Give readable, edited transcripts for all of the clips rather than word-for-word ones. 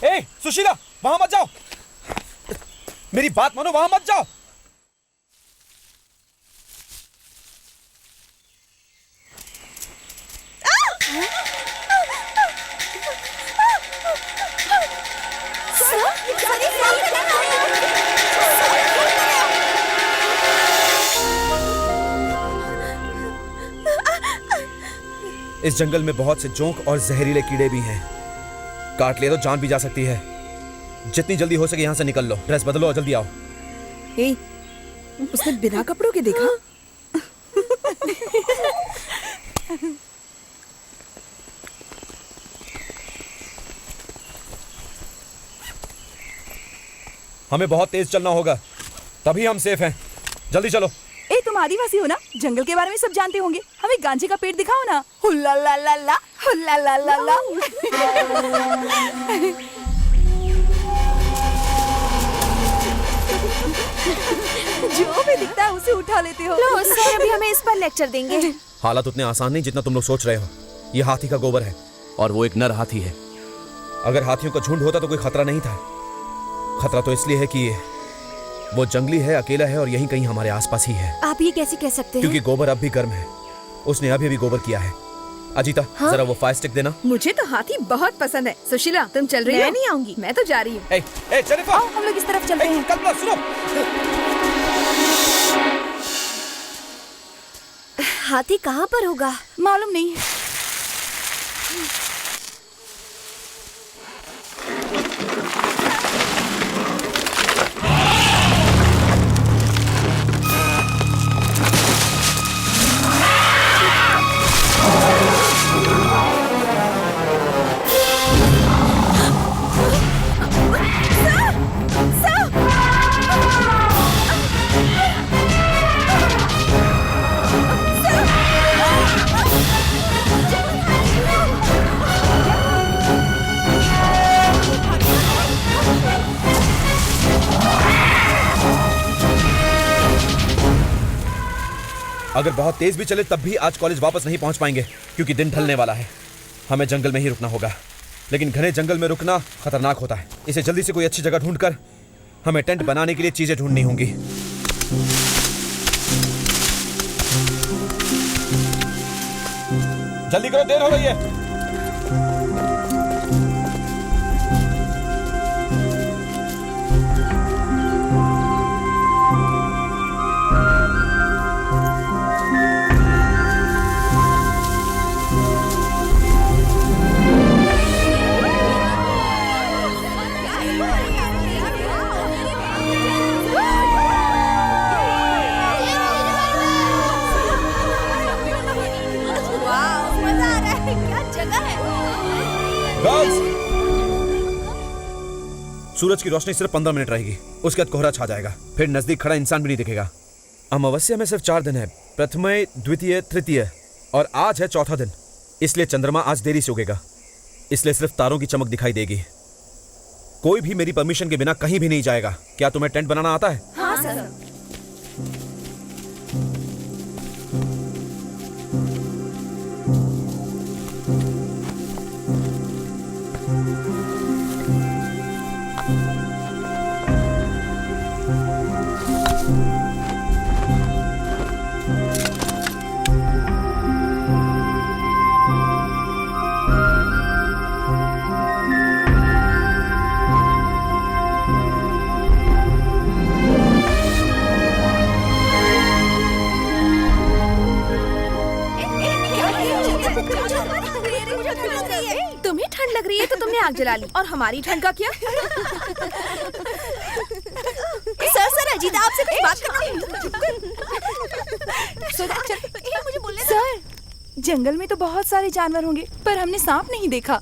ए सुशीला, वहां मत जाओ, मेरी बात मानो, वहां मत जाओ। इस जंगल में बहुत से जोंक और जहरीले कीड़े भी हैं। काट लिया तो जान भी जा सकती है। जितनी जल्दी हो सके यहाँ से निकल लो। ड्रेस बदलो और जल्दी आओ। ए, उसने बिना कपड़ों के देखा? हमें बहुत तेज चलना होगा, तभी हम सेफ हैं। जल्दी चलो। ए, तुम आदिवासी हो ना, जंगल के बारे में सब जानते होंगे। हमें गांजे का पेड़ दिखाओ ना। हुल्ला ला ला ला, हुल्ला ला ला ला। जो भी दिखता है उसे उठा लेते हो। लो सर, अभी हमें इस पर लेक्चर देंगे। हालात उतने आसान नहीं जितना तुम लोग सोच रहे हो। ये हाथी का गोबर है और वो एक नर हाथी है। अगर हाथियों का झुंड होता तो कोई खतरा नहीं था। खतरा तो इसलिए है कि वो जंगली है, अकेला है और यहीं कहीं हमारे आसपास ही है। आप ये कैसे कह सकते हैं? क्योंकि गोबर अब भी गर्म है। उसने अभी गोबर किया है। अजीता, हाँ? जरा वो फायर स्टिक देना। मुझे तो हाथी बहुत पसंद है। सुशीला, तुम चल रही हो? मैं नहीं आऊंगी। मैं तो जा रही हूँ। जेनिफर, आओ, हम लोग इस तरफ चलते हैं। कल्पना, सुनो। हाथी कहाँ पर होगा? मालूम नहीं। अगर बहुत तेज भी चले तब भी आज कॉलेज वापस नहीं पहुंच पाएंगे, क्योंकि दिन ढलने वाला है। हमें जंगल में ही रुकना होगा, लेकिन घने जंगल में रुकना खतरनाक होता है। इसे जल्दी से कोई अच्छी जगह ढूंढकर हमें टेंट बनाने के लिए चीजें ढूंढनी होंगी। जल्दी करो, देर हो रही है। सूरज की रोशनी सिर्फ 15 मिनट रहेगी, उसके बाद कोहरा छा जाएगा, फिर नजदीक खड़ा इंसान भी नहीं दिखेगा। अमावस्या में सिर्फ 4 दिन है, प्रथम, द्वितीय, तृतीय, और आज है चौथा दिन। इसलिए चंद्रमा आज देरी से उगेगा, इसलिए सिर्फ तारों की चमक दिखाई देगी। कोई भी मेरी परमिशन के बिना कहीं भी नहीं जाएगा। क्या तुम्हें टेंट बनाना आता है? हाँ सर। तुम्हें ठंड लग रही है तो तुमने आग जला ली, और हमारी ठंड का क्या? सर अजीता, आपसे कुछ बात करना है। सर, जंगल में तो बहुत सारे जानवर होंगे, पर हमने सांप नहीं देखा।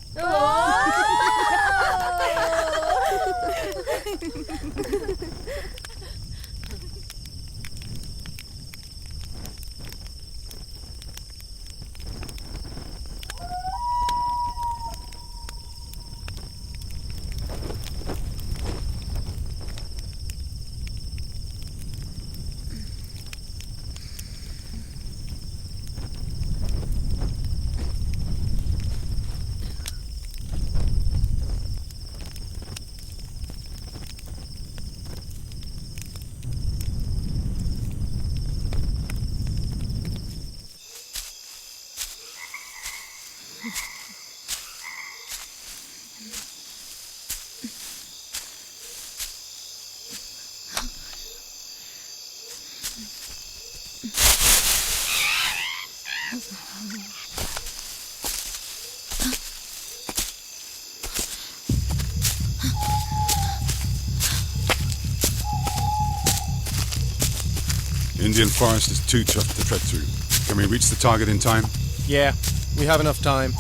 Indian forest is too tough to tread through. Can we reach the target in time? Yeah, we have enough time.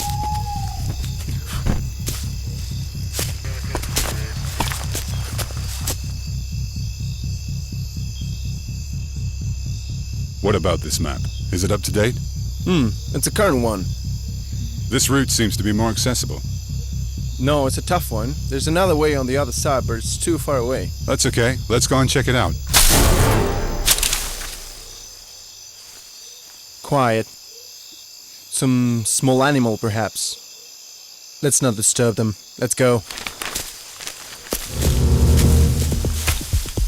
What about this map? Is it up to date? It's a current one. This route seems to be more accessible. No, it's a tough one. There's another way on the other side, but it's too far away. That's okay. Let's go and check it out. Quiet. Some small animal, perhaps. Let's not disturb them. Let's go.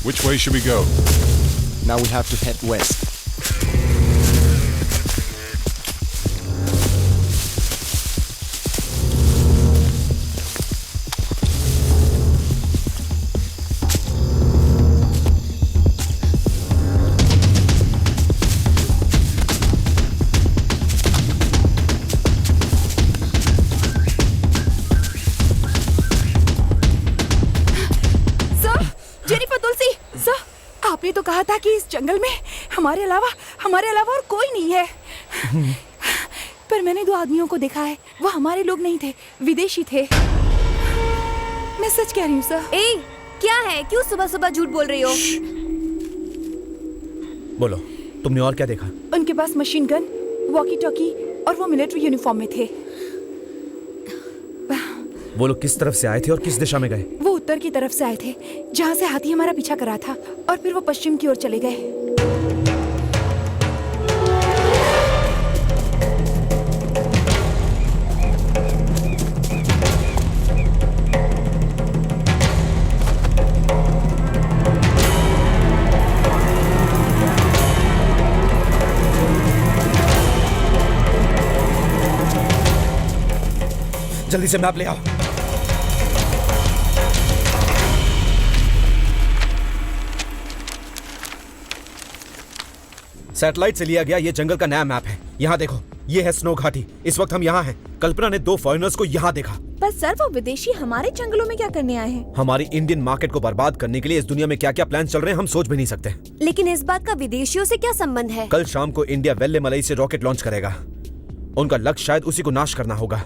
Which way should we go? Now we have to head west. आपने तो कहा था कि इस जंगल में हमारे अलावा और कोई नहीं है। पर मैंने 2 आदमियों को देखा है। वो हमारे लोग नहीं थे, विदेशी थे। मैं सच कह रही हूँ सर। ए, क्या है? क्यों सुबह सुबह झूठ बोल रही हो? बोलो, तुमने और क्या देखा? उनके पास मशीन गन, वॉकी टॉकी और वो मिलिट्री यूनिफॉर्म में थे। वो लोग किस तरफ से आए थे और किस दिशा में गए? वो उत्तर की तरफ से आए थे, जहाँ से हाथी हमारा पीछा कर रहा था, और फिर वो पश्चिम की ओर चले गए। जल्दी से मैप ले आओ। सैटेलाइट से लिया गया ये जंगल का नया मैप है। यहाँ देखो, ये है स्नो घाटी। इस वक्त हम यहाँ हैं। कल्पना ने 2 फॉरेनर्स को यहाँ देखा। पर सर, वो विदेशी हमारे जंगलों में क्या करने आए हैं? हमारी इंडियन मार्केट को बर्बाद करने के लिए इस दुनिया में क्या क्या प्लान चल रहे हैं हम सोच भी नहीं सकते। लेकिन इस बात का विदेशियों से क्या संबंध है? कल शाम को इंडिया वेल्लेमलई से रॉकेट लॉन्च करेगा। उनका लक्ष्य शायद उसी को नाश करना होगा।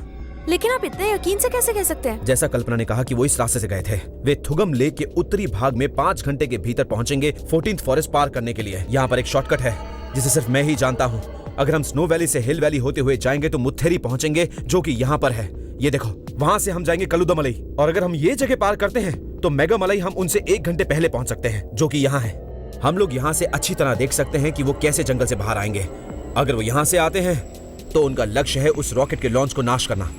लेकिन आप इतने यकीन से कैसे कह सकते हैं? जैसा कल्पना ने कहा कि वो इस रास्ते से गए थे। वे थुगम लेक के उत्तरी भाग में 5 घंटे के भीतर पहुंचेंगे 14th फॉरेस्ट पार करने के लिए। यहाँ पर एक शॉर्टकट है जिसे सिर्फ मैं ही जानता हूँ। अगर हम स्नो वैली से हिल वैली होते हुए जाएंगे तो मुत्थेरी पहुंचेंगे, जो कि यहाँ पर है। ये देखो, वहाँ से हम जाएंगे कलुदमलई, और अगर हम ये जगह पार करते हैं तो मेगामलई हम उनसे 1 घंटे पहले पहुंच सकते हैं, जो कि यहाँ है। हम लोग यहाँ से अच्छी तरह देख सकते हैं कि वो कैसे जंगल से बाहर आएंगे। अगर वो यहाँ से आते हैं तो उनका लक्ष्य है उस रॉकेट के लॉन्च को नाश करना।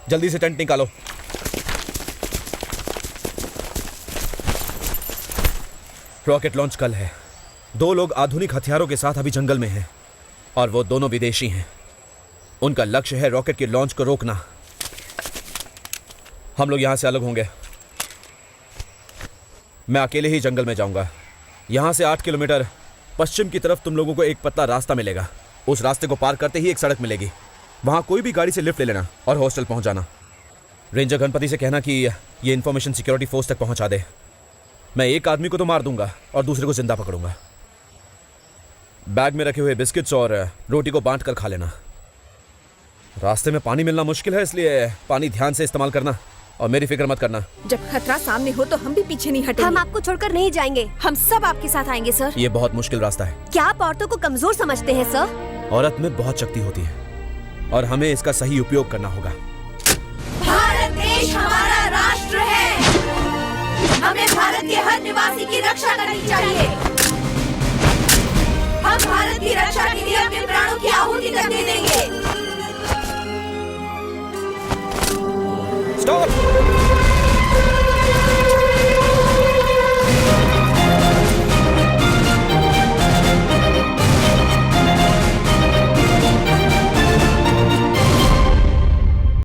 जल्दी से टेंट निकालो। रॉकेट लॉन्च कल है। 2 लोग आधुनिक हथियारों के साथ अभी जंगल में हैं, और वो दोनों विदेशी हैं। उनका लक्ष्य है रॉकेट के लॉन्च को रोकना। हम लोग यहां से अलग होंगे। मैं अकेले ही जंगल में जाऊंगा। यहां से 8 किलोमीटर पश्चिम की तरफ तुम लोगों को एक पतला रास्ता मिलेगा। उस रास्ते को पार करते ही एक सड़क मिलेगी। वहां कोई भी गाड़ी से लिफ्ट ले लेना और हॉस्टल पहुंच जाना। रेंजर गणपति से कहना कि ये इन्फॉर्मेशन सिक्योरिटी फोर्स तक पहुंचा दे। मैं एक आदमी को तो मार दूंगा और दूसरे को जिंदा पकड़ूंगा। बैग में रखे हुए बिस्किट्स और रोटी को बांट कर खा लेना। रास्ते में पानी मिलना मुश्किल है, इसलिए पानी ध्यान से इस्तेमाल करना और मेरी फिक्र मत करना। जब खतरा सामने हो तो हम भी पीछे नहीं हटेंगे। हम आपको छोड़कर नहीं जाएंगे। हम सब आपके साथ आएंगे सर। ये बहुत मुश्किल रास्ता है। क्या आप औरतों को कमजोर समझते हैं सर? औरत में बहुत शक्ति होती है और हमें इसका सही उपयोग करना होगा। भारत देश हमारा राष्ट्र है। हमें भारत के हर निवासी की रक्षा करनी चाहिए। हम भारत की रक्षा के लिए अपने प्राणों की आहुति करने देंगे। स्टॉप!